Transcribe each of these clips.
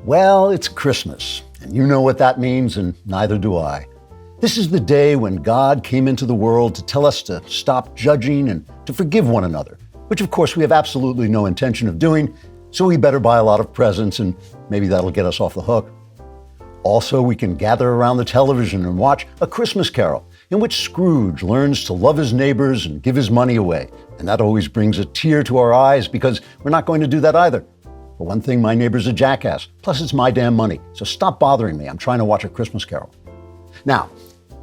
Well, it's Christmas, and you know what that means, and neither do I. This is the day when God came into the world to tell us to stop judging and to forgive one another, which of course we have absolutely no intention of doing, so we better buy a lot of presents and maybe that'll get us off the hook. Also, we can gather around the television and watch A Christmas Carol, in which Scrooge learns to love his neighbors and give his money away, and that always brings a tear to our eyes because we're not going to do that either. For one thing, my neighbor's a jackass. Plus, it's my damn money. So stop bothering me. I'm trying to watch A Christmas Carol. Now,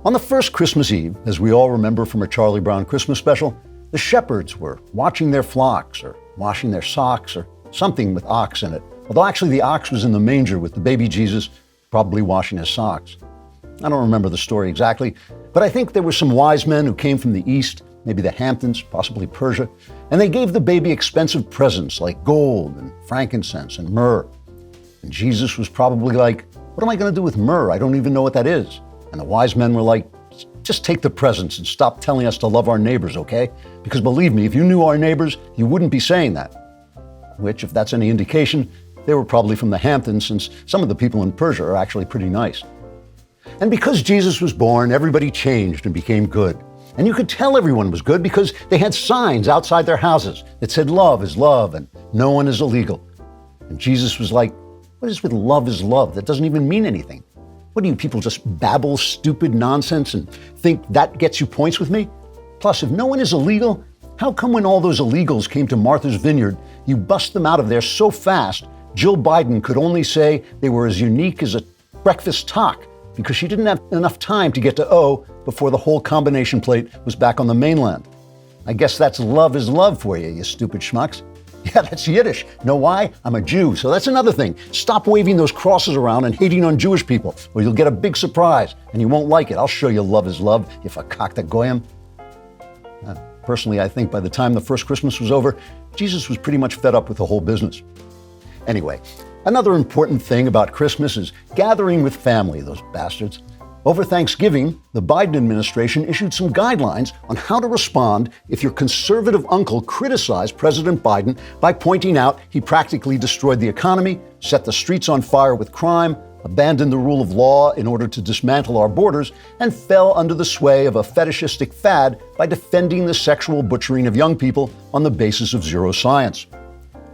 on the first Christmas Eve, as we all remember from a Charlie Brown Christmas special, the shepherds were watching their flocks or washing their socks or something with ox in it. Although actually the ox was in the manger with the baby Jesus, probably washing his socks. I don't remember the story exactly, but I think there were some wise men who came from the East, maybe the Hamptons, possibly Persia, and they gave the baby expensive presents like gold and frankincense and myrrh. And Jesus was probably like, what am I going to do with myrrh? I don't even know what that is. And the wise men were like, just take the presents and stop telling us to love our neighbors, okay? Because believe me, if you knew our neighbors, you wouldn't be saying that. Which, if that's any indication, they were probably from the Hamptons, since some of the people in Persia are actually pretty nice. And because Jesus was born, everybody changed and became good. And you could tell everyone was good because they had signs outside their houses that said love is love and no one is illegal. And Jesus was like, what is with love is love? That doesn't even mean anything. What do you people just babble stupid nonsense and think that gets you points with me? Plus, if no one is illegal, how come when all those illegals came to Martha's Vineyard, you bust them out of there so fast, Jill Biden could only say they were as unique as a breakfast talk because she didn't have enough time to get to O before the whole combination plate was back on the mainland. I guess that's love is love for you, you stupid schmucks. Yeah, that's Yiddish. Know why? I'm a Jew, so that's another thing. Stop waving those crosses around and hating on Jewish people, or you'll get a big surprise, and you won't like it. I'll show you love is love, you fakakta goyim. Personally, I think by the time the first Christmas was over, Jesus was pretty much fed up with the whole business. Anyway, another important thing about Christmas is gathering with family, those bastards. Over Thanksgiving, the Biden administration issued some guidelines on how to respond if your conservative uncle criticized President Biden by pointing out he practically destroyed the economy, set the streets on fire with crime, abandoned the rule of law in order to dismantle our borders, and fell under the sway of a fetishistic fad by defending the sexual butchering of young people on the basis of zero science.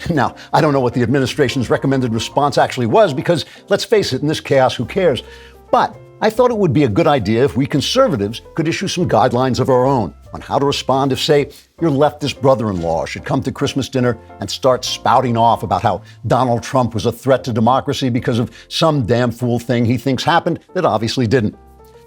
Now, I don't know what the administration's recommended response actually was because, let's face it, in this chaos, who cares? But I thought it would be a good idea if we conservatives could issue some guidelines of our own on how to respond if, say, your leftist brother-in-law should come to Christmas dinner and start spouting off about how Donald Trump was a threat to democracy because of some damn fool thing he thinks happened that obviously didn't.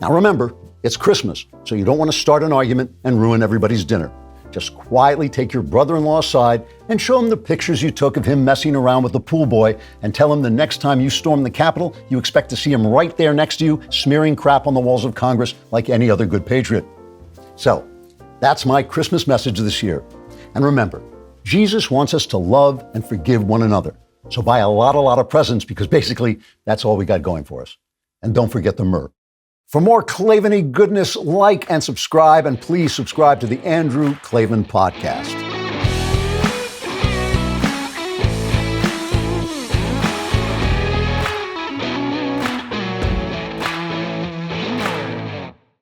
Now remember, it's Christmas, so you don't want to start an argument and ruin everybody's dinner. Just quietly take your brother-in-law aside and show him the pictures you took of him messing around with the pool boy and tell him the next time you storm the Capitol, you expect to see him right there next to you, smearing crap on the walls of Congress like any other good patriot. So, that's my Christmas message this year. And remember, Jesus wants us to love and forgive one another. So buy a lot of presents because basically that's all we got going for us. And don't forget the myrrh. For more Klavan-y goodness, like and subscribe, and please subscribe to the Andrew Klavan Podcast.